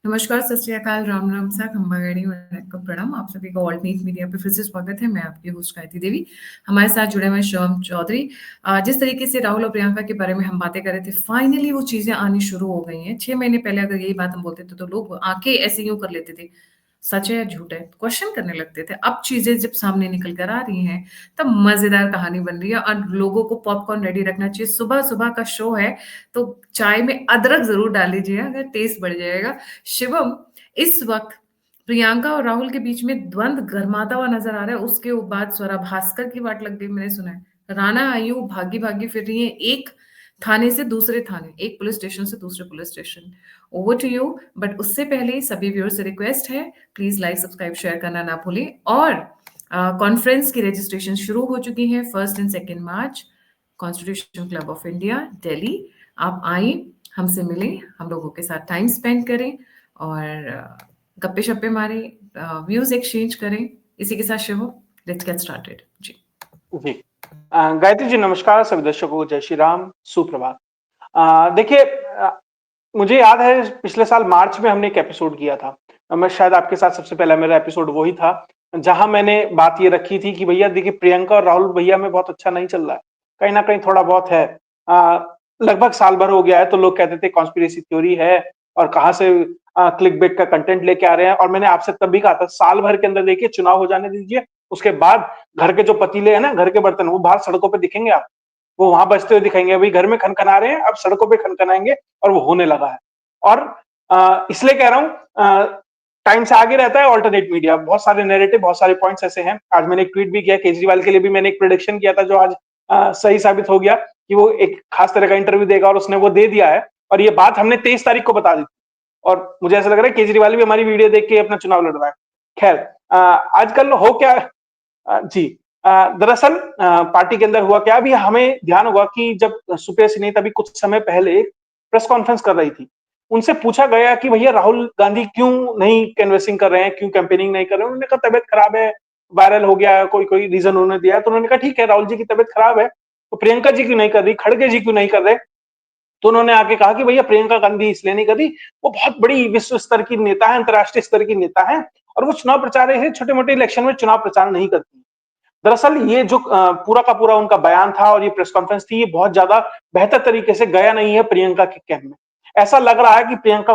नमस्कार, सत श्री अकाल, राम राम सा, खंबा गणी वंदना प्रणाम। आप सभी का ऑल्ट न्यूज़ मीडिया पे फिर से स्वागत है। मैं आपकी होस्ट गायत्री देवी। हमारे साथ जुड़े हुए हैं शिवम चौधरी। जिस तरीके से राहुल और प्रियंका के बारे में हम बातें कर रहे थे, फाइनली वो चीज़ें आनी शुरू हो गई हैं। 6 महीने पहले अगर यही बात हम बोलते थे, तो लोग आँखें ऐसे यूँ कर लेते थे, सच है या झूठ है? क्वेश्चन करने लगते थे। अब चीज़ें जब सामने निकल कर आ रही हैं, तब मज़ेदार कहानी बन रही है और लोगों को पॉपकॉर्न रेडी रखना चाहिए। सुबह-सुबह का शो है, तो चाय में अदरक ज़रूर डाल लीजिए, अगर टेस्ट बढ़ जाएगा। शिवम, इस वक्त प्रियंका और राहुल के बीच में द्वंद गर्माता हुआ नजर आ रहा है। उसके बाद स्वरा भास्कर की वाट लग गई, मैंने सुना है। राणा आयु भागी भागी फिर रही है, एक थाने से दूसरे थाने, एक पुलिस स्टेशन से दूसरे police station. Over to you. But उससे पहले सभी व्यूअर्स से रिक्वेस्ट है, प्लीज लाइक सब्सक्राइब शेयर करना ना भूलें। और कॉन्फ्रेंस की रजिस्ट्रेशन शुरू हो चुकी है, 1 और 2 मार्च, constitution club of India, Delhi. आप आए, हमसे मिलें, हम लोगों के साथ टाइम स्पेंड करें और गप्पे शप्पे मारें, व्यूज एक्सचेंज करें। इसी के साथ शिवो, लेट्स गेट स्टार्टेड जी। जी। गायत्री जी नमस्कार, सभी दर्शकों को जय श्री राम, सुप्रभात। देखिए, मुझे याद है पिछले साल मार्च में हमने एक एपिसोड किया था। मैं शायद आपके साथ सबसे पहला मेरा एपिसोड वही था, जहां मैंने बात ये रखी थी कि भैया देखिए, प्रियंका और राहुल भैया में बहुत अच्छा नहीं चल रहा है, कहीं ना कहीं थोड़ा बहुत है। लगभग साल भर हो गया है, तो लोग कहते थे कॉन्स्पिरेसी थ्योरी है और कहां से क्लिक बेट का कंटेंट लेके आ रहे हैं। और मैंने आपसे तब भी कहा था, साल भर के अंदर देखिए चुनाव हो जाने दीजिए, उसके बाद घर के जो पतीले हैं ना, घर के बर्तन, वो बाहर सड़कों पे दिखेंगे आप, वो वहां बजते हुए दिखेंगे। अभी घर में खनखना रहे हैं, अब सड़कों पे खनखनाएंगे, और वो होने लगा है। और इसलिए कह रहा हूं, टाइम से आगे रहता है ऑल्टरनेट मीडिया। बहुत सारे नैरेटिव, बहुत सारे पॉइंट्स ऐसे हैं। आज मैंने एक ट्वीट भी किया, केजरीवाल के लिए भी मैंने एक प्रेडिक्शन किया था, जो आज सही साबित हो गया कि वो एक खास तरह का इंटरव्यू देगा, और उसने वो दे दिया है। और ये बात हमने 23 तारीख को बता दी थी, और मुझे ऐसा लग रहा है केजरीवाल भी हमारी वीडियो देख के अपना चुनाव लड़ रहा है। खैर, आजकल हो क्या, जी, दरअसल पार्टी के अंदर हुआ क्या, अभी हमें ध्यान हुआ कि जब सुप्रिया सिन्हा अभी कुछ समय पहले एक प्रेस कॉन्फ्रेंस कर रही थी, उनसे पूछा गया कि भैया राहुल गांधी क्यों नहीं कैनवेसिंग कर रहे हैं, क्यों कैंपेनिंग नहीं कर रहे हैं। उन्होंने कहा तबियत खराब है, वायरल हो गया, कोई कोई रीजन उन्होंने दिया है। तो उन्होंने कहा ठीक है, राहुल जी की तबियत खराब है, तो प्रियंका जी क्यों नहीं कर रही, खड़गे जी क्यों नहीं कर रहे। तो उन्होंने आके कहा कि भैया प्रियंका गांधी इसलिए नहीं कर रही, वो बहुत बड़ी विश्व स्तर की नेता है, अंतर्राष्ट्रीय स्तर की नेता है, और वो चुनाव प्रचार है, छोटे मोटे इलेक्शन में चुनाव प्रचार नहीं करती। दरअसल ये जो पूरा का पूरा उनका बयान था और ये प्रेस कॉन्फ्रेंस थी, ये बहुत ज्यादा बेहतर तरीके से गया नहीं है प्रियंका के कैंप में। ऐसा लग रहा है कि प्रियंका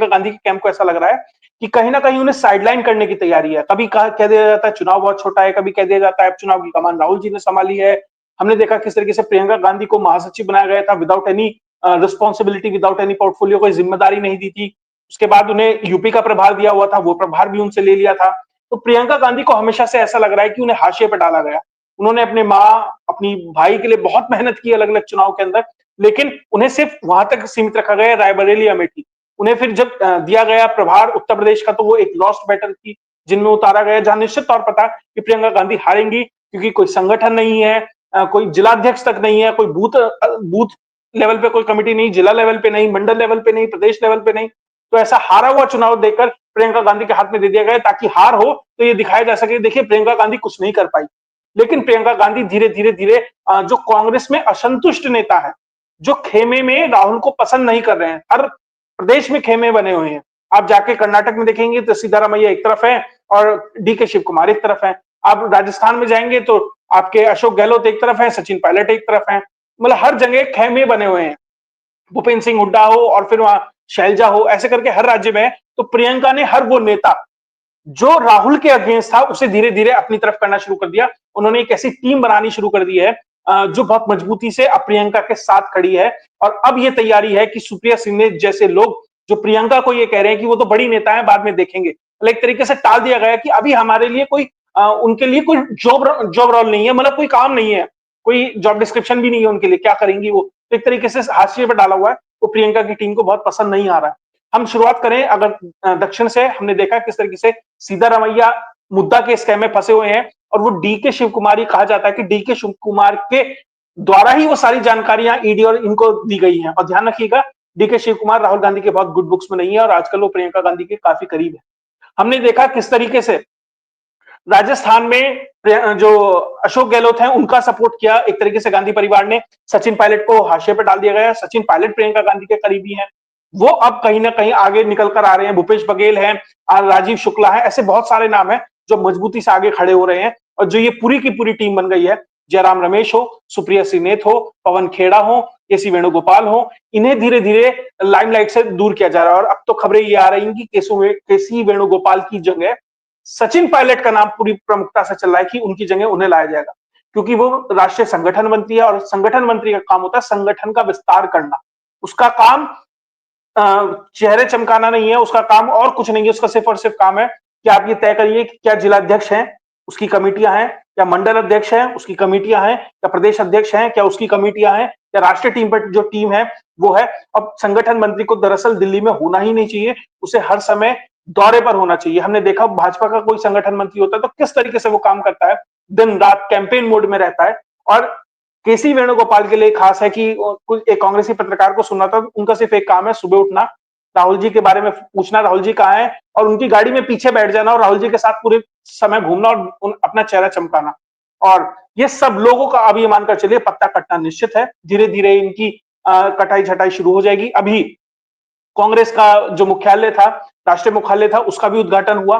गांधी के कैंप को ऐसा लग रहा है कि कहीं ना कहीं उन्हें साइडलाइन करने की तैयारी है। कभी कह दिया जाता है चुनाव बहुत छोटा है, कभी कह दिया जाता है चुनाव की कमान राहुल जी ने संभाली है। हमने देखा किस तरीके से प्रियंका गांधी को महासचिव बनाया गया था, without any responsibility, without any portfolio, कोई जिम्मेदारी नहीं दी थी। उसके बाद उन्हें यूपी का प्रभार दिया हुआ था, वो प्रभार भी उनसे ले लिया था। तो प्रियंका गांधी को हमेशा से ऐसा लग रहा है कि उन्हें हाशिए पर डाला गया। उन्होंने अपने माँ, अपनी भाई के लिए बहुत मेहनत की अलग अलग चुनाव के अंदर, लेकिन उन्हें सिर्फ वहां तक सीमित रखा गया, रायबरेली अमेठी। उन्हें फिर जब दिया गया प्रभार उत्तर प्रदेश का, तो वो एक लॉस्ट बैटल थी जिनमें उतारा गया, जहां निश्चित तौर पर था कि प्रियंका गांधी हारेंगी, क्योंकि कोई संगठन नहीं है, कोई जिलाध्यक्ष तक नहीं है, कोई बूथ लेवल पे कोई कमिटी नहीं, जिला लेवल पे नहीं, मंडल लेवल पे नहीं, प्रदेश लेवल पे नहीं। तो ऐसा हारा हुआ चुनाव देकर प्रियंका गांधी के हाथ में दे दिया गया, ताकि हार हो तो ये दिखाया जा सके देखिए प्रियंका गांधी कुछ नहीं कर पाई। लेकिन प्रियंका गांधी धीरे धीरे धीरे जो कांग्रेस में असंतुष्ट नेता है, जो खेमे में राहुल को पसंद नहीं कर रहे हैं, हर प्रदेश में खेमे बने हुए हैं। आप जाके कर्नाटक में देखेंगे तो सिद्धारामैया एक तरफ है और डी के शिव कुमार एक तरफ है। आप राजस्थान में जाएंगे तो आपके अशोक गहलोत एक तरफ है, सचिन पायलट एक तरफ है। मतलब हर जगह खेमे बने हुए हैं, भूपेंद्र सिंह हुड्डा हो और फिर वहां शैलजा हो, ऐसे करके हर राज्य में है। तो प्रियंका ने हर वो नेता जो राहुल के अगेंस्ट था, उसे धीरे धीरे अपनी तरफ करना शुरू कर दिया। उन्होंने एक ऐसी टीम बनानी शुरू कर दी है जो बहुत मजबूती से अब प्रियंका के साथ खड़ी है। और अब ये तैयारी है कि सुप्रिया सिन्हा जैसे लोग जो प्रियंका को ये कह रहे हैं कि वो तो बड़ी नेता है, बाद में देखेंगे, मतलब एक तरीके से टाल दिया गया कि अभी हमारे लिए कोई उनके लिए कोई जॉब रोल नहीं है, मतलब कोई काम नहीं है, कोई जॉब डिस्क्रिप्शन भी नहीं है उनके लिए, क्या करेंगी वो। तो एक तरीके से हाशिए पर डाला हुआ है, वो प्रियंका की टीम को बहुत पसंद नहीं आ रहा है। हम शुरुआत करें अगर दक्षिण से, हमने देखा किस तरीके से सीधा रवैया मुद्दा के स्कैम में फंसे हुए हैं, और वो डी के शिव कुमार ही कहा जाता है कि डी के शिव कुमार के द्वारा ही वो सारी जानकारियां ईडी और इनको दी गई हैं। और ध्यान रखिएगा, डी के शिव कुमार राहुल गांधी के बहुत गुड बुक्स में नहीं है, और आजकल वो प्रियंका गांधी के काफी करीब है। हमने देखा किस तरीके से राजस्थान में जो अशोक गहलोत हैं उनका सपोर्ट किया एक तरीके से गांधी परिवार ने, सचिन पायलट को हाशिए पर डाल दिया गया। सचिन पायलट प्रियंका गांधी के करीबी हैं। वो अब कहीं ना कहीं आगे निकल कर आ रहे हैं। भूपेश बघेल हैं, राजीव शुक्ला है, ऐसे बहुत सारे नाम हैं जो मजबूती से आगे खड़े हो रहे हैं। और जो ये पूरी की पूरी टीम बन गई है, जयराम रमेश हो, सुप्रिया सिनेत हो, पवन खेड़ा हो, केसी वेणुगोपाल हो, इन्हें धीरे धीरे लाइमलाइट से दूर किया जा रहा है। और अब तो खबरें ये आ रही हैं कि केसी वेणुगोपाल की जगह सचिन पायलट का नाम पूरी प्रमुखता से चल रहा है कि उनकी जगह उन्हें लाया जाएगा, क्योंकि वो राष्ट्रीय संगठन मंत्री है और संगठन मंत्री का काम होता है संगठन का विस्तार करना। उसका काम चेहरे चमकाना नहीं है, उसका काम और कुछ नहीं है। उसका सिर्फ और सिर्फ काम है कि आप ये तय करिए कि क्या जिलाध्यक्ष हैं, उसकी कमेटियां हैं, क्या मंडल अध्यक्ष हैं, उसकी कमेटियां हैं, क्या प्रदेश अध्यक्ष हैं, क्या उसकी कमेटियां हैं, क्या राष्ट्रीय टीम पर जो टीम है वो है। अब संगठन मंत्री को दरअसल दिल्ली में होना ही नहीं चाहिए, उसे हर समय दौरे पर होना चाहिए। हमने देखा भाजपा का कोई संगठन मंत्री होता है तो किस तरीके से वो काम करता है, दिन रात कैंपेन मोड में रहता है। और केसी वेणुगोपाल के लिए खास है कि कुछ एक कांग्रेसी पत्रकार को सुना था, उनका सिर्फ एक काम है, सुबह उठना, राहुल जी के बारे में पूछना, राहुल जी कहाँ हैं, और उनकी गाड़ी में पीछे बैठ जाना और राहुल जी के साथ पूरे समय घूमना और अपना चेहरा चमकाना। और ये सब लोगों का अब ये मानकर चलिए पत्ता कटना निश्चित है। धीरे धीरे इनकी कटाई छटाई शुरू हो जाएगी। अभी कांग्रेस का जो मुख्यालय था, राष्ट्रीय मुख्यालय था, उसका भी उद्घाटन हुआ।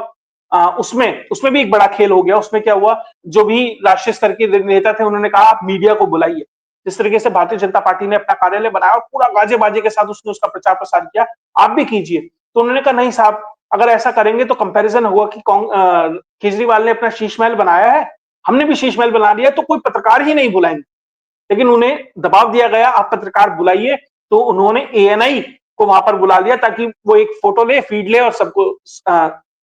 उसमें उसमें भी एक बड़ा खेल हो गया। उसमें क्या हुआ, जो भी राष्ट्रीय स्तर के नेता थे उन्होंने कहा आप मीडिया को बुलाइए। जिस तरीके से भारतीय जनता पार्टी ने अपना कार्यालय बनाया और पूरा गाजे बाजे के साथ उसने उसका प्रचार प्रसार किया, आप भी कीजिए। तो उन्होंने कहा नहीं साहब, अगर ऐसा करेंगे तो कंपैरिजन होगा कि केजरीवाल ने अपना शीश महल बनाया है, हमने भी शीश महल बना लिया, तो कोई पत्रकार ही नहीं बुलाएंगे। लेकिन उन्हें दबाव दिया गया आप पत्रकार बुलाइए, तो उन्होंने एएनआई को वहां पर बुला लिया ताकि वो एक फोटो ले, फीड ले और सबको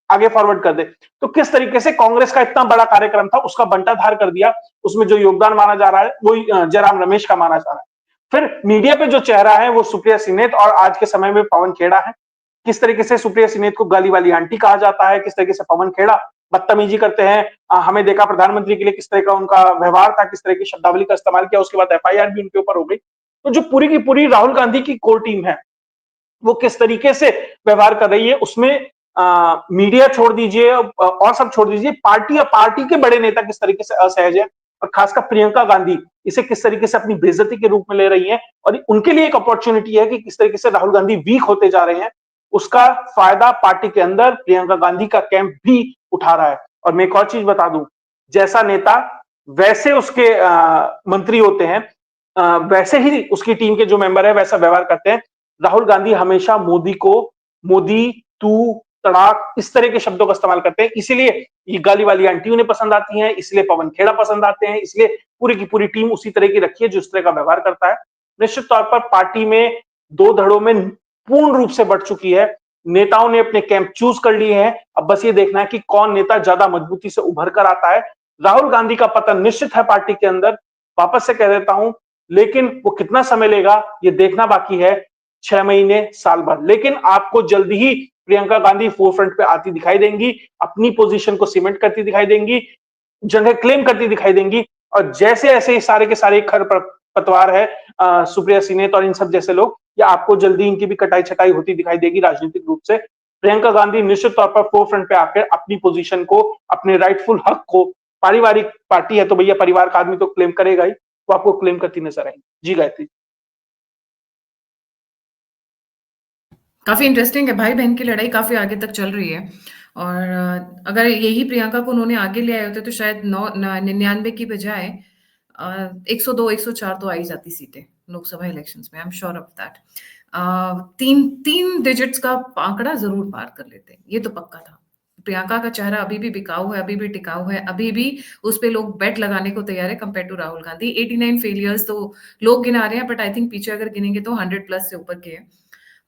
आगे फॉरवर्ड कर दे। तो किस तरीके से कांग्रेस का इतना बड़ा कार्यक्रम था उसका बंटाधार कर दिया। उसमें जो योगदान माना जा रहा है वो जयराम रमेश का माना जा रहा है। फिर मीडिया पे जो चेहरा है वो सुप्रिया सिनेत और आज के समय में पवन खेड़ा है। किस तरीके से सुप्रिया सिनेत को गाली वाली आंटी कहा जाता है, किस तरीके से पवन खेड़ा बदतमीजी करते हैं। हमें देखा प्रधानमंत्री के लिए किस तरह का उनका व्यवहार था, किस तरह की शब्दावली का इस्तेमाल किया, उसके बाद एफआईआर भी उनके ऊपर हो गई। तो जो पूरी की पूरी राहुल गांधी की कोर टीम है वो किस तरीके से व्यवहार कर रही है, उसमें मीडिया छोड़ दीजिए और सब छोड़ दीजिए, पार्टी के बड़े नेता किस तरीके से असहज है, और खासकर प्रियंका गांधी इसे किस तरीके से अपनी बेइज्जती के रूप में ले रही है। और उनके लिए एक अपॉर्चुनिटी है कि किस तरीके से राहुल गांधी वीक होते जा रहे हैं, उसका फायदा पार्टी के अंदर प्रियंका गांधी का कैंप भी उठा रहा है। और मैं एक और चीज बता दूं, जैसा नेता वैसे उसके मंत्री होते हैं, वैसे ही उसकी टीम के जो मेंबर है वैसा व्यवहार करते हैं। राहुल गांधी हमेशा मोदी को मोदी, तू, तड़ाक इस तरह के शब्दों का इस्तेमाल करते हैं। इसीलिए ये गाली वाली आंटी उन्हें पसंद आती हैं, इसलिए पवन खेड़ा पसंद आते हैं, इसलिए पूरी की पूरी टीम उसी तरह की रखी है जो इस तरह का व्यवहार करता है। निश्चित तौर पर पार्टी में दो धड़ों में पूर्ण रूप से बढ़ चुकी है। नेताओं ने अपने कैंप चूज कर लिए हैं। अब बस ये देखना है कि कौन नेता ज्यादा मजबूती से उभर कर आता है। राहुल गांधी का पतन निश्चित है पार्टी के अंदर, वापस से कह देता हूं, लेकिन वो कितना समय लेगा ये देखना बाकी है, 6 महीने, साल भर। लेकिन आपको जल्दी ही प्रियंका गांधी फोरफ्रंट पे आती दिखाई देंगी, अपनी पोजीशन को सीमेंट करती दिखाई देंगी, जगह क्लेम करती दिखाई देंगी। और जैसे ऐसे सारे के सारे खर पतवार है, सुप्रिया सिनेत और इन सब जैसे लोग, या आपको जल्दी इनकी भी कटाई छटाई होती दिखाई देगी राजनीतिक रूप से। प्रियंका गांधी निश्चित तौर पर फोरफ्रंट पे आकर अपनी पोजीशन को, अपने राइटफुल हक को, पारिवारिक पार्टी है तो भैया परिवार का आदमी तो क्लेम करेगा ही, वो आपको क्लेम करती नजर आएगी। जी गायत्री। काफी इंटरेस्टिंग है, भाई बहन की लड़ाई काफी आगे तक चल रही है। और अगर यही प्रियंका को उन्होंने आगे ले आए होते तो शायद 99 की बजाय 102 104 तो आई जाती सीटें लोकसभा इलेक्शंस में। I am sure of that. तीन डिजिट्स का आंकड़ा जरूर पार कर लेते, ये तो पक्का था। प्रियंका का चेहरा अभी भी बिकाऊ है, अभी भी टिकाऊ है, अभी भी उस पे लोग बेट लगाने को तैयार है compare to Rahul Gandhi. 89 failures तो लोग गिना रहे हैं, बट आई थिंक पीछे अगर गिनेंगे तो 100 प्लस से ऊपर के हैं।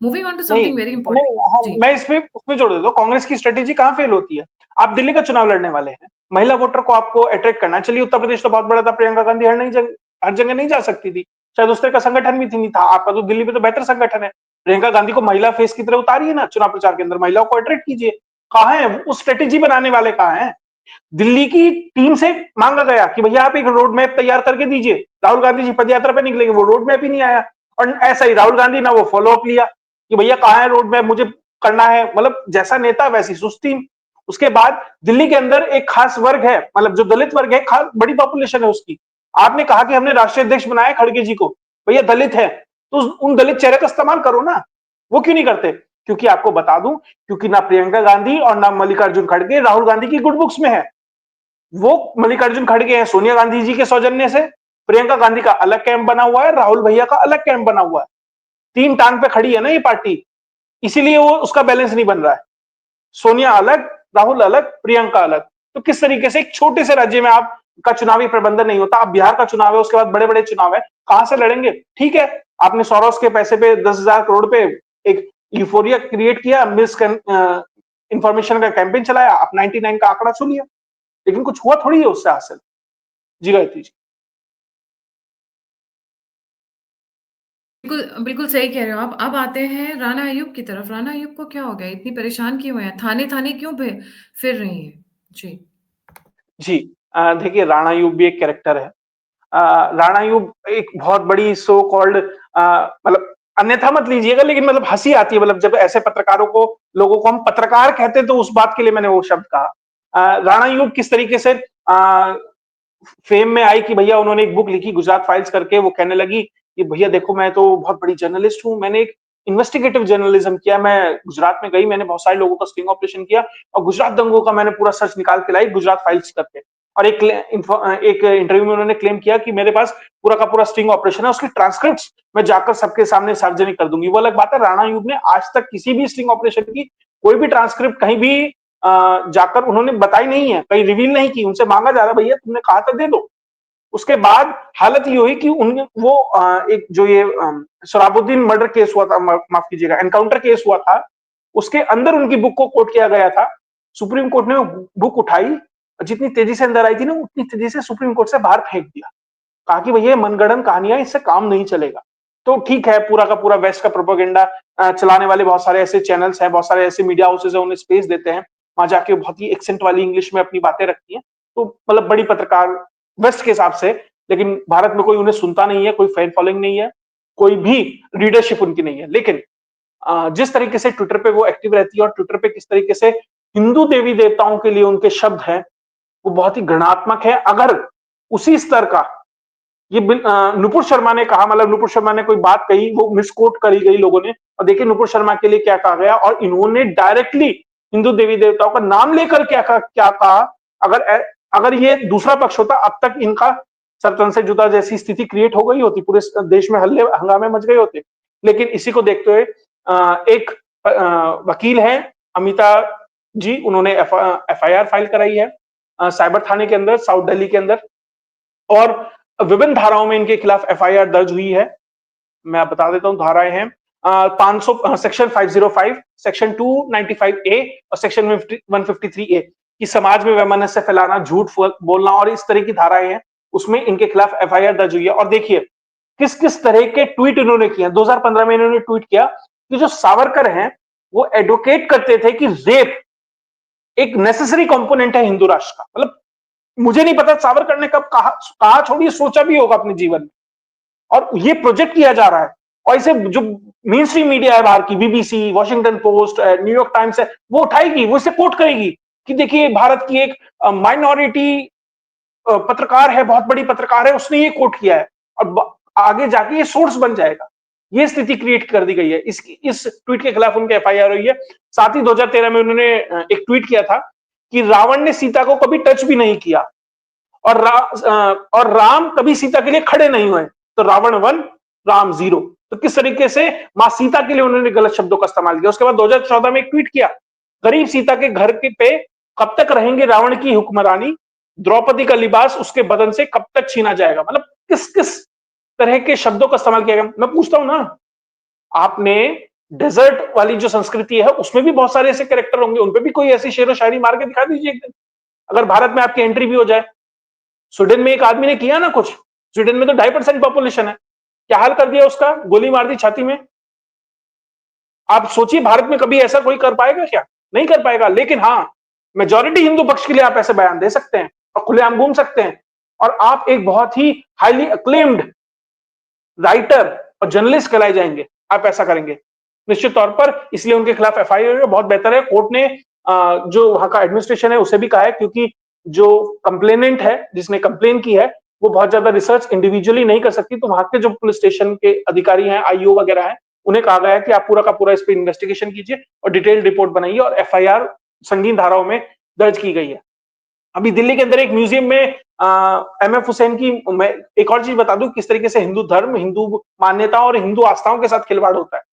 मूविंग ऑन टू नहीं समथिंग वेरी नहीं, हाँ, इंपॉर्टेंट। जी, मैं इसमें उसमें जोड़ देता हूँ, कांग्रेस की स्ट्रेटेजी कहाँ फेल होती है। आप दिल्ली का चुनाव लड़ने वाले हैं, महिला वोटर को आपको अट्रैक्ट करना, चलिए उत्तर प्रदेश तो बहुत बड़ा था, प्रियंका गांधी हर जगह नहीं जा सकती थी, शायद उस तरह का संगठन भी नहीं था। आपका तो दिल्ली में तो बेहतर संगठन है, प्रियंका गांधी को महिला फेस की तरह उतारिए ना चुनाव प्रचार के अंदर, महिलाओं को अट्रैक्ट कीजिए। कहाँ है उस स्ट्रेटेजी बनाने वाले, कहाँ है। दिल्ली की टीम से मांगा गया कि भैया आप एक रोड मैप तैयार करके दीजिए, राहुल गांधी जी पदयात्रा पे निकलेंगे, वो रोड मैप ही नहीं आया। और ऐसा ही राहुल गांधी ना वो फॉलो अप लिया कि भैया कहाँ है रोड मैप, मुझे करना है। मतलब जैसा नेता वैसी सुस्ती। उसके बाद दिल्ली के अंदर एक खास वर्ग है, मतलब जो दलित वर्ग है, खास बड़ी पॉपुलेशन है उसकी। आपने कहा कि हमने राष्ट्रीय अध्यक्ष बनाया खड़गे जी को, भैया दलित है तो उन दलित चेहरे का इस्तेमाल करो ना। वो क्यों नहीं करते? क्योंकि आपको बता दूं, क्योंकि ना प्रियंका गांधी और ना मल्लिकार्जुन खड़गे राहुल गांधी की गुड बुक्स में है। वो मल्लिकार्जुन खड़गे हैं सोनिया गांधी जी के सौजन्य से, प्रियंका गांधी का अलग कैंप बना हुआ है, राहुल भैया का अलग कैंप बना हुआ है। तीन टांग पे खड़ी है ना ये पार्टी, इसीलिए वो उसका बैलेंस नहीं बन रहा है। सोनिया अलग, राहुल अलग, प्रियंका अलग। तो किस तरीके से एक छोटे से राज्य में आप का चुनावी प्रबंधन नहीं होता? अब बिहार का चुनाव है, उसके बाद बड़े बड़े चुनाव है, कहां से लड़ेंगे? ठीक है, आपने सोरोस के पैसे पे 10,000 करोड़ पे एक यूफोरिया क्रिएट किया, मिस इंफॉर्मेशन का कैंपेन चलाया, आप 99 का आंकड़ा छू लिया, लेकिन कुछ हुआ थोड़ी है उससे हासिल। जी गायत्री जी। बिल्कुल, बिल्कुल सही कह रहे हो आप। अब आते हैं राणा अय्यूब की तरफ। राणा अय्यूब को क्या हो गया? इतनी परेशान क्यों है? थाने-थाने क्यों फिर रही हैं? जी। जी, देखिए राणा यूब भी एक कैरेक्टर है। राणा यूब एक बहुत बड़ी सो कॉल्ड, मतलब अन्यथा मत लीजिएगा, लेकिन मतलब हंसी आती है, मतलब जब ऐसे पत्रकारों को, लोगों को हम पत्रकार कहते हैं, तो उस बात के लिए मैंने वो शब्द कहा। राणा यूब किस तरीके से फेम में आई कि भैया उन्होंने एक बुक लिखी गुजरात फाइल्स करके, वो कहने लगी कि भैया देखो मैं तो बहुत बड़ी जर्नलिस्ट हूँ, मैंने एक इन्वेस्टिगेटिव जर्नलिज्म किया, मैं गुजरात में गई, मैंने बहुत सारे लोगों का स्टिंग ऑपरेशन किया और गुजरात दंगों का मैंने पूरा सच निकाल के लाई गुजरात फाइल्स करके। और एक इंटरव्यू में उन्होंने क्लेम किया कि मेरे पास पूरा का पूरा स्टिंग ऑपरेशन है, उसकी ट्रांसक्रिप्ट मैं जाकर सबके सामने सार्वजनिक कर दूंगी। वो अलग बात है, राणा यूब ने आज तक किसी भी स्टिंग ऑपरेशन की कोई भी ट्रांसक्रिप्ट कहीं भी जाकर उन्होंने बताई नहीं है, कहीं रिवील नहीं की। उनसे मांगा जा रहा है भैया तुमने कहा था दे दो। उसके बाद हालत ये हुई कि उन वो एक जो ये शराबुद्दीन मर्डर केस हुआ था, माफ कीजिएगा, एनकाउंटर केस हुआ था, उसके अंदर उनकी बुक को कोट किया गया था। सुप्रीम कोर्ट ने बुक उठाई, जितनी तेजी से अंदर आई थी ना, उतनी तेजी से सुप्रीम कोर्ट से बाहर फेंक दिया। कहा कि भैया मनगढ़ंत कहानियां, इससे काम नहीं चलेगा। तो ठीक है, पूरा का पूरा वेस्ट का प्रोपेगेंडा चलाने वाले बहुत सारे ऐसे चैनल्स हैं, बहुत सारे ऐसे मीडिया हाउसेज हैं, उन्हें स्पेस देते हैं, वहां जाके बहुत ही एक्सेंट वाली इंग्लिश में अपनी बातें रखती हैं। तो मतलब बड़ी पत्रकार वेस्ट के हिसाब से, लेकिन भारत में कोई उन्हें सुनता नहीं है, कोई फैन फॉलोइंग नहीं है, कोई भी रीडरशिप उनकी नहीं है। लेकिन जिस तरीके से ट्विटर पे वो एक्टिव रहती है और ट्विटर पे किस तरीके से हिंदू देवी देवताओं के लिए उनके शब्द हैं, वो बहुत ही घृणात्मक है। अगर उसी स्तर का ये नुपुर शर्मा ने कहा, मतलब नुपुर शर्मा ने कोई बात कही, वो मिसकोट करी गई लोगों ने, और देखिए नुपुर शर्मा के लिए क्या कहा गया, और इन्होंने डायरेक्टली हिंदू देवी देवताओं का नाम लेकर क्या कहा। अगर अगर ये दूसरा पक्ष होता, अब तक इनका सरतन से जुदा जैसी स्थिति क्रिएट हो गई होती, पूरे देश में हल्ले हंगामे मच गए होते। लेकिन इसी को देखते हुए एक वकील है अमिता जी, उन्होंने एफआईआर फाइल कराई है साइबर थाने के अंदर, साउथ दिल्ली के अंदर, और विभिन्न धाराओं में इनके खिलाफ एफआईआर दर्ज हुई है। मैं आप बता देता हूं धाराएं हैं, 500 सेक्शन 505, सेक्शन 295 ए और सेक्शन 153 ए कि समाज में वैमनस्य फैलाना, झूठ बोलना और इस तरह की धाराएं हैं, उसमें इनके खिलाफ एफआईआर दर्ज हुई है। और देखिए किस किस तरह के ट्वीट इन्होंने किए। 2015 में इन्होंने ट्वीट किया कि जो सावरकर हैं वो एडवोकेट करते थे कि रेप एक नेसेसरी कंपोनेंट है हिंदू राष्ट्र का। मतलब मुझे नहीं पता सावरकर ने कब कहा छोड़िए, सोचा भी होगा अपने जीवन में, और ये प्रोजेक्ट किया जा रहा है। और इसे जो मेन स्ट्रीम मीडिया है बाहर की, BBC, Washington post, New York times है, वो उठाएगी, वो इसे कोट करेगी कि देखिए भारत की एक माइनॉरिटी पत्रकार है, बहुत बड़ी पत्रकार है, उसने ये कोट किया है, और आगे जाके ये सोर्स बन जाएगा। ये स्थिति क्रिएट कर दी गई है। इस ट्वीट के खिलाफ उनके एफआईआर हुई है। साथ ही 2013 में उन्होंने एक ट्वीट किया था कि रावण ने सीता को कभी टच भी नहीं किया, और राम कभी सीता के लिए खड़े नहीं हुए, तो रावण 1 राम 0। तो किस तरीके से मां सीता के लिए उन्होंने गलत शब्दों का इस्तेमाल किया। उसके बाद 2014 में एक ट्वीट किया, गरीब सीता के घर के पे कब तक रहेंगे रावण की हुक्मरानी, द्रौपदी का लिबास उसके बदन से कब तक छीना जाएगा। मतलब किस किस तरह के शब्दों का इस्तेमाल किया गया। मैं पूछता हूं ना, आपने डेजर्ट वाली जो संस्कृति है उसमें भी बहुत सारे ऐसे कैरेक्टर होंगे, उनपे भी कोई ऐसी शेरो शायरी मार के दिखा दीजिए एक दिन, अगर भारत में आपकी एंट्री भी हो जाए। स्वीडन में एक आदमी ने किया ना कुछ, स्वीडन में तो 2.5% पॉपुलेशन है, क्या हाल कर दिया उसका, गोली मार दी छाती में। आप सोचिए भारत में कभी ऐसा कोई कर पाएगा क्या? नहीं कर पाएगा। लेकिन हाँ, मेजॉरिटी हिंदू पक्ष के लिए आप ऐसे बयान दे सकते हैं और खुलेआम घूम सकते हैं, और आप एक बहुत ही हाईली अक्लेम्ड राइटर और जर्नलिस्ट कहलाए जाएंगे, आप ऐसा करेंगे निश्चित तौर पर। इसलिए उनके खिलाफ एफआईआर बहुत बेहतर है। कोर्ट ने जो वहां का एडमिनिस्ट्रेशन है उसे भी कहा है, क्योंकि जो कंप्लेनेंट है, जिसने कंप्लेन की है, वो बहुत ज्यादा रिसर्च इंडिविजुअली नहीं कर सकती, तो वहां के जो पुलिस स्टेशन के अधिकारी हैं, आईओ वगैरह हैं, उन्हें कहा गया है कि आप पूरा का पूरा इस पे इन्वेस्टिगेशन कीजिए और डिटेल्ड रिपोर्ट बनाइए, और एफआईआर संगीन धाराओं में दर्ज की गई है। अभी दिल्ली के अंदर एक म्यूजियम में एमएफ हुसैन की, मैं एक और चीज बता दूं किस तरीके से हिंदू धर्म, हिंदू मान्यताओं और हिंदू आस्थाओं के साथ खिलवाड़ होता है।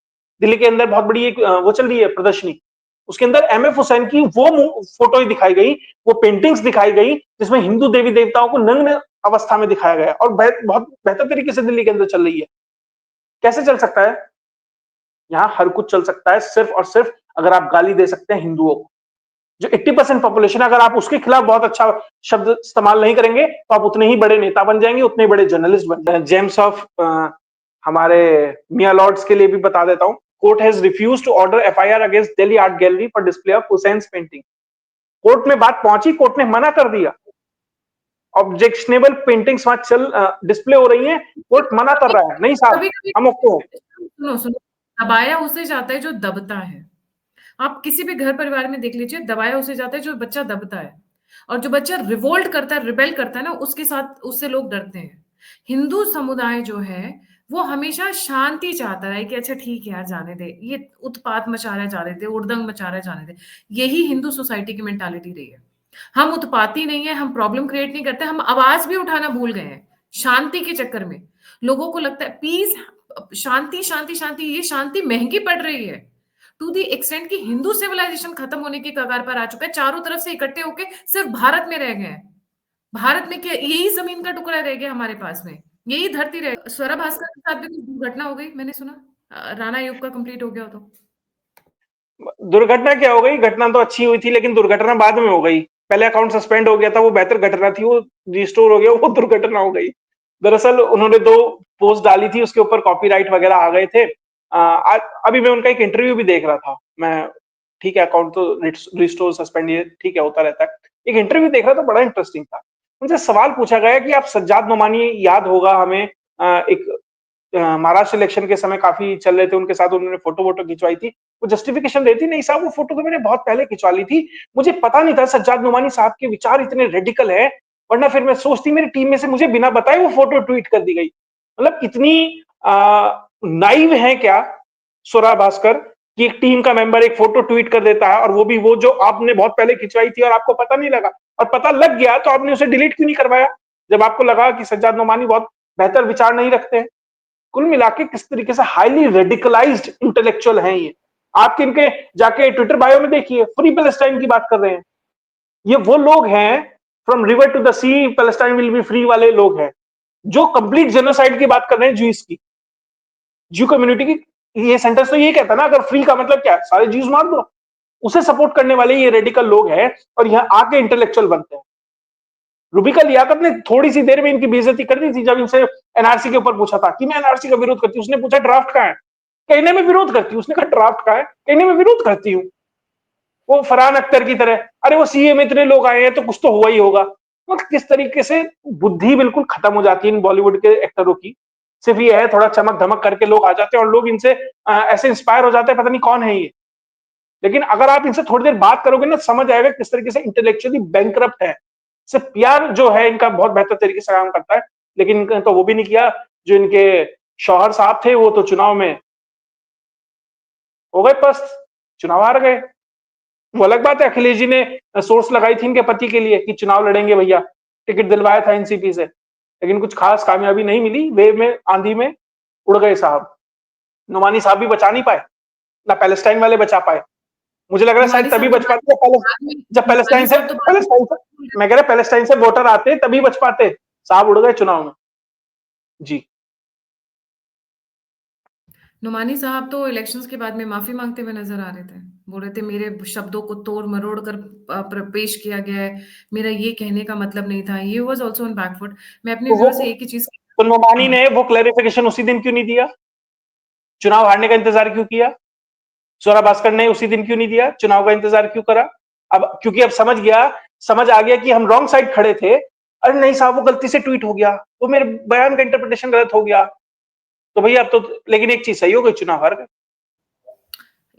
दिल्ली के अंदर बहुत बड़ी एक वो चल रही है प्रदर्शनी, उसके अंदर एमएफ हुसैन की वो फोटो दिखाई गई, वो पेंटिंग्स दिखाई गई जिसमें हिंदू देवी देवताओं को नग्न अवस्था में दिखाया गया, और बहुत बेहतर तरीके से दिल्ली के अंदर चल रही है। कैसे चल सकता है? यहाँ हर कुछ चल सकता है सिर्फ और सिर्फ अगर आप गाली दे सकते हैं हिंदुओं को। जो 80% पॉपुलेशन, अगर आप उसके खिलाफ बहुत अच्छा शब्द इस्तेमाल नहीं करेंगे तो आप उतने ही बड़े नेता बन जाएंगे, उतने ही बड़े जर्नलिस्ट बन जाएंगे। जेम्स ऑफ हमारे मियां लॉर्ड्स के लिए भी बता देता हूं, court has refused to order FIR against Delhi art gallery for display of Husain's painting. Court में बात पहुंची, कोर्ट ने मना कर दिया। ऑब्जेक्शनेबल पेंटिंग्स वहां चल डिस्प्ले हो रही हैं, कोर्ट मना कर रहा है, नहीं साहब कभी कभी हम ओके हैं। सुनो सुनो, दबाया उसे जाता है जो दबता है। आप किसी भी घर परिवार में देख लीजिए, दबाया उसे जाता है जो बच्चा दबता है, और जो बच्चा रिवोल्ट करता है, रिबेल करता है ना, उसके साथ उससे लोग डरते हैं। हिंदू समुदाय जो है वो हमेशा शांति चाहता है कि अच्छा ठीक है यार, जाने दे, ये उत्पात मचा रहा है जाने दे, उड़दंग मचा रहा है जाने दे। यही हिंदू सोसाइटी की मेंटालिटी रही है। हम उत्पाती नहीं है, हम प्रॉब्लम क्रिएट नहीं करते, हम आवाज भी उठाना भूल गए हैं शांति के चक्कर में। लोगों को लगता है पीस, शांति शांति शांति, ये शांति महंगी पड़ रही है टू दी एक्सटेंट कि हिंदू सिविलाइजेशन खत्म होने की कगार पर आ चुका है। चारों तरफ से इकट्ठे होके सिर्फ भारत में रह गए हैं। भारत में क्या यही जमीन का टुकड़ा रह गया हमारे पास में, यही धरती रह। स्वरा भास्कर के साथ भी कुछ दुर्घटना हो गई, मैंने सुना। राणा युग का कंप्लीट हो गया हो तो। दुर्घटना क्या हो गई? घटना तो अच्छी हुई थी, लेकिन दुर्घटना बाद में हो गई। पहले अकाउंट सस्पेंड हो गया था, वो बेहतर घटना थी, वो रिस्टोर हो गया, वो दुर्घटना हो गई। दरअसल उन्होंने 2 पोस्ट डाली थी, उसके ऊपर कॉपीराइट वगैरह आ गए थे। अभी मैं उनका एक इंटरव्यू भी देख रहा था मैं। ठीक है, अकाउंट तो रिस्टोर सस्पेंड ये ठीक है, होता रहता है। एक इंटरव्यू देख रहा था, बड़ा इंटरेस्टिंग था। उनसे सवाल पूछा गया कि आप सज्जाद नोमानी, याद होगा हमें, एक महाराष्ट्र इलेक्शन के समय काफी चल रहे थे, उनके साथ उन्होंने फोटो वोटो खिंचवाई थी। वो जस्टिफिकेशन देती, नहीं साहब वो फोटो तो मैंने बहुत पहले खिंचवा ली थी, मुझे पता नहीं था सज्जाद नोमानी साहब के विचार इतने रेडिकल है, वरना फिर मैं सोचती मेरी टीम में से मुझे बिना बताए वो फोटो ट्वीट कर दी गई। मतलब इतनी नाइव है क्या स्वरा भास्कर कि एक टीम का मेंबर एक फोटो ट्वीट कर देता है, और वो भी वो जो आपने बहुत पहले खिंचवाई थी और आपको पता नहीं लगा, और पता लग गया तो आपने उसे डिलीट क्यों नहीं करवाया जब आपको लगा कि सज्जाद नोमानी बहुत बेहतर विचार नहीं रखते हैं। कुल मिला के किस तरीके से हाईली रेडिकलाइज्ड इंटेलेक्चुअल हैं ये। आप इनके जाके ट्विटर बायो में देखिए, फ्री पैलेस्टाइन की बात कर रहे हैं। ये वो लोग हैं, from river to the sea Palestine will be free वाले लोग हैं, जो कंप्लीट जेनोसाइड की बात कर रहे हैं ज्यूज की, ज्यू कम्युनिटी की। ये सेंटेंस तो ये कहता है ना, अगर फ्री का मतलब क्या है, सारे ज्यूज मार दो। उसे सपोर्ट करने वाले ये रेडिकल लोग हैं, और यहां आके इंटेलेक्चुअल बनते हैं। रूबिका लियाकत ने थोड़ी सी देर में इनकी बेइज्जती कर दी थी जब इनसे एनआरसी के ऊपर पूछा था कि मैं एनआरसी का विरोध करती हूँ। उसने पूछा ड्राफ्ट कहाँ है, कहने में विरोध करती हूँ। उसने कहा ड्राफ्ट कहाँ है, कहने में विरोध करती हूँ। वो फरहान अख्तर की तरह, अरे वो सीए में इतने लोग आए हैं तो कुछ तो हुआ ही होगा। तो किस तरीके से बुद्धि बिल्कुल खत्म हो जाती है इन बॉलीवुड के एक्टरों की। सिर्फ ये है थोड़ा चमक धमक करके लोग आ जाते हैं, और लोग इनसे ऐसे इंस्पायर हो जाते हैं, पता नहीं कौन है ये। लेकिन अगर आप इनसे थोड़ी देर बात करोगे ना, समझ आएगा किस तरीके से इंटेलेक्चुअली बैंकरप्ट है। सिर्फ प्यार जो है इनका बहुत बेहतर तरीके से काम करता है, लेकिन इनका तो वो भी नहीं किया। जो इनके शौहर साहब थे वो तो चुनाव में हो गए पस्त, चुनाव हार गए। वो अलग बात है, अखिलेश जी ने सोर्स लगाई थी इनके पति के लिए कि चुनाव लड़ेंगे भैया, टिकट दिलवाया था एनसीपी से, लेकिन कुछ खास कामयाबी नहीं मिली। वेव में, आंधी में उड़ गए साहब। नुमानी साहब भी बचा नहीं पाए, ना पैलेस्टाइन वाले बचा पाए। मुझे लग रहा है शायद हमारे तभी साथ तो बच पाते जब हमारे साथ तो मैं कह रहा पैलेस्टाइन से वोटर आते तभी बच पाते। साहब उड़ गए चुनाव में। जी। नुमानी साहब तो इलेक्शंस के बाद में माफी मांगते हुए नजर आ रहे थे। बोल रहे थे मेरे शब्दों को तोड़ मरोड़ कर पेश किया गया है, मेरा ये कहने का मतलब नहीं था। ये वाज आल्सो ऑन बैकफुट। मैं अपने तो वो व्यूअर से एक ही चीज। तो नोमानी हाँ, ने वो क्लैरिफिकेशन उसी दिन क्यों नहीं दिया? चुनाव हारने का इंतजार क्यों किया? स्वरा भास्कर ने उसी दिन क्यों नहीं दिया? चुनाव का इंतजार क्यों करा? अब क्योंकि अब समझ आ गया कि हम रॉन्ग साइड खड़े थे। अरे नहीं साहब, वो गलती से ट्वीट हो गया, तो मेरे बयान का इंटरप्रिटेशन गलत हो गया, तो भैया अब तो, लेकिन एक चीज सही हो गई, चुनाव हार गए।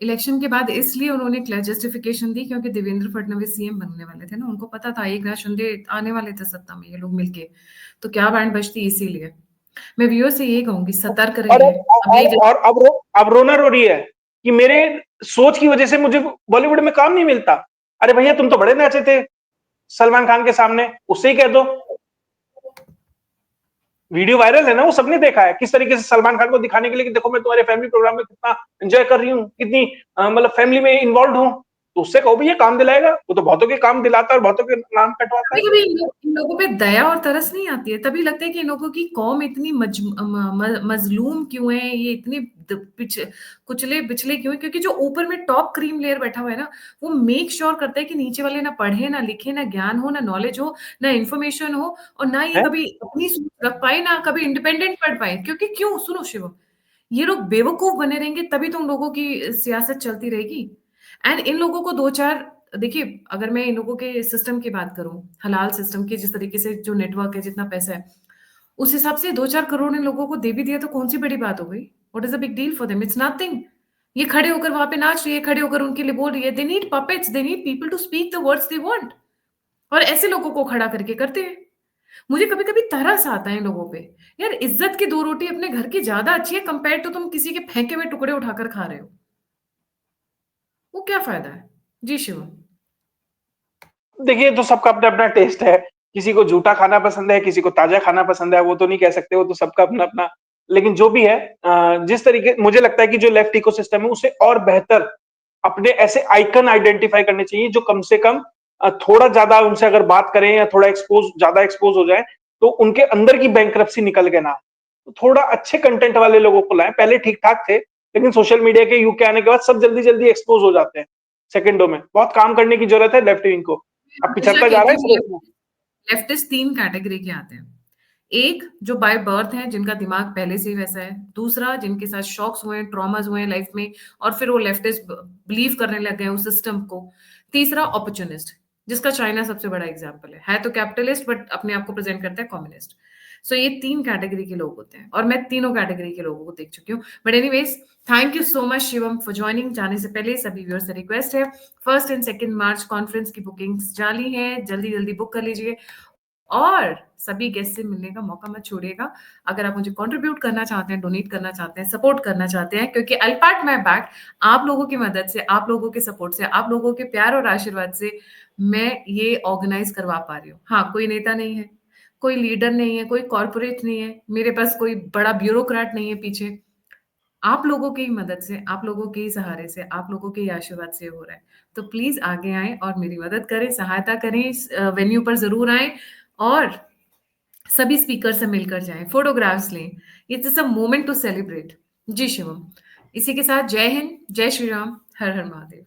इलेक्शन के बाद इसलिए उन्होंने जस्टिफिकेशन दी क्योंकि देवेंद्र फडणवीस सीएम बनने वाले थे ना, उनको पता था एक नाथ शिंदे आने वाले थे सत्ता में, ये लोग मिलके, तो क्या बैंड बजती, इसीलिए। मैं व्यूअर से ये कहूंगी, सतर्क और रहिए। अब ये अब अब रोना रो रही है कि मेरे सोच की वजह से मुझे बॉलीवुड में काम नहीं मिलता। अरे भैया तुम तो बड़े नाचे थे सलमान खान के सामने, उससे ही कह दो। वीडियो वायरल है ना, वो सबने देखा है किस तरीके से सलमान खान को दिखाने के लिए कि देखो मैं तुम्हारे फैमिली प्रोग्राम में कितना एंजॉय कर रही हूँ, कितनी मतलब फैमिली में इन्वॉल्व हूँ। तो उससे कहो भैया काम दिलाएगा, वो तो बहुतों के काम दिलाता है और बहुतों के नाम कटवाता है। कभी-कभी इन लोगों पे दया और तरस नहीं आती है, तभी लगता है कि इन लोगों की कौम इतनी मजलूम क्यों है, ये इतने कुचले बिचले क्यों है, क्योंकि जो ऊपर में टॉप क्रीम लेयर बैठा हुआ है ना, वो मेक श्योर करता है कि नीचे वाले ना पढ़े ना लिखे ना ज्ञान हो ना नॉलेज हो ना इन्फॉर्मेशन हो, और ना ये है? कभी अपनी सोच रख पाए ना कभी इंडिपेंडेंट पढ़ पाए। क्योंकि क्यों, सुनो शिवम, ये लोग बेवकूफ बने रहेंगे तभी तो उन लोगों की सियासत चलती रहेगी। एंड इन लोगों को दो चार, देखिए अगर मैं इन लोगों के सिस्टम की बात करूं, हलाल सिस्टम की, जिस तरीके से जो नेटवर्क है, जितना पैसा है, उस हिसाब से 2-4 करोड़ इन लोगों को दे भी दिया तो कौन सी बड़ी बात हो गई? What is a big deal for them? It's nothing. ये खड़े होकर वहां पे नाच रही है, खड़े होकर उनके लिए बोल रही है। They need puppets, they need people to speak the words they want, और ऐसे लोगों को खड़ा करके करते हैं। मुझे कभी कभी तरस आता है इन लोगों पे। यार इज्जत की 2 रोटी अपने घर की ज्यादा अच्छी है कंपेयर टू तुम किसी के फेंके हुए टुकड़े उठाकर खा रहे हो। वो क्या फायदा है? जी शिवम। देखिए तो सबका अपना अपना टेस्ट है, किसी को जूठा खाना पसंद है, किसी को ताजा खाना पसंद है, वो तो नहीं कह सकते, वो तो सबका अपना अपना। लेकिन जो भी है जिस तरीके मुझे लगता है कि जो लेफ्ट इकोसिस्टम है उसे और बेहतर अपने ऐसे आइकन आइडेंटिफाई करने चाहिए जो कम से कम थोड़ा ज्यादा उनसे अगर बात करें या थोड़ा ज्यादा एक्सपोज हो जाए तो उनके अंदर की बैंक्रप्सी निकल के ना आए। तो थोड़ा अच्छे कंटेंट वाले लोगों को लाएं। पहले ठीक ठाक थे लेकिन सोशल मीडिया के युग के आने के बाद सब जल्दी जल्दी एक्सपोज हो जाते हैं सेकंडों में। बहुत काम करने की जरूरत है लेफ्ट विंग को। अब हमेशा पिछड़ता जा रहा कहती है हूँ इस रेस में। लेफ्टिस्ट 3 कैटेगरी के आते हैं। एक जो बाय बर्थ हैं, जिनका दिमाग पहले से ही वैसा है। दूसरा जिनके साथ शॉक्स हुए हैं, ट्रॉमास हुए हैं लाइफ में, और फिर वो लेफ्टिस्ट बिलीव करने लग गए उस सिस्टम को। तीसरा अपॉर्चुनिस्ट, जिसका चाइना सबसे बड़ा एग्जाम्पल है तो कैपिटलिस्ट बट अपने आप को प्रेजेंट करता है कम्युनिस्ट। सो ये 3 कैटेगरी के लोग होते हैं और मैं तीनों कैटेगरी के लोगों को देख चुकी हूँ। But anyways, thank you so much Shivam for joining. जाने से पहले सभी व्यूअर्स से रिक्वेस्ट है, 1 एंड 2 मार्च कॉन्फ्रेंस की बुकिंग्स जारी है, जल्दी जल्दी बुक कर लीजिए और सभी गेस्ट से मिलने का मौका मत छोड़िएगा। अगर आप मुझे कंट्रीब्यूट करना चाहते हैं, डोनेट करना चाहते हैं, सपोर्ट करना चाहते हैं, क्योंकि आई पार्ट माय बैक, आप लोगों की मदद से, आप लोगों के सपोर्ट से, आप लोगों के प्यार और आशीर्वाद से मैं ये ऑर्गेनाइज करवा पा रही हूँ। हाँ, कोई नेता नहीं है, कोई लीडर नहीं है, कोई कॉर्पोरेट नहीं है, मेरे पास कोई बड़ा ब्यूरोक्रेट नहीं है पीछे। आप लोगों की ही मदद से, आप लोगों के ही सहारे से, आप लोगों के ही आशीर्वाद से हो रहा है। तो प्लीज़ आगे आएँ और मेरी मदद करें, सहायता करें, इस वेन्यू पर ज़रूर आएँ और सभी स्पीकर से मिलकर जाएँ, फोटोग्राफ्स लें। It's just a moment to celebrate. जी शिवम। इसी के साथ जय हिंद, जय श्री राम, हर हर महादेव।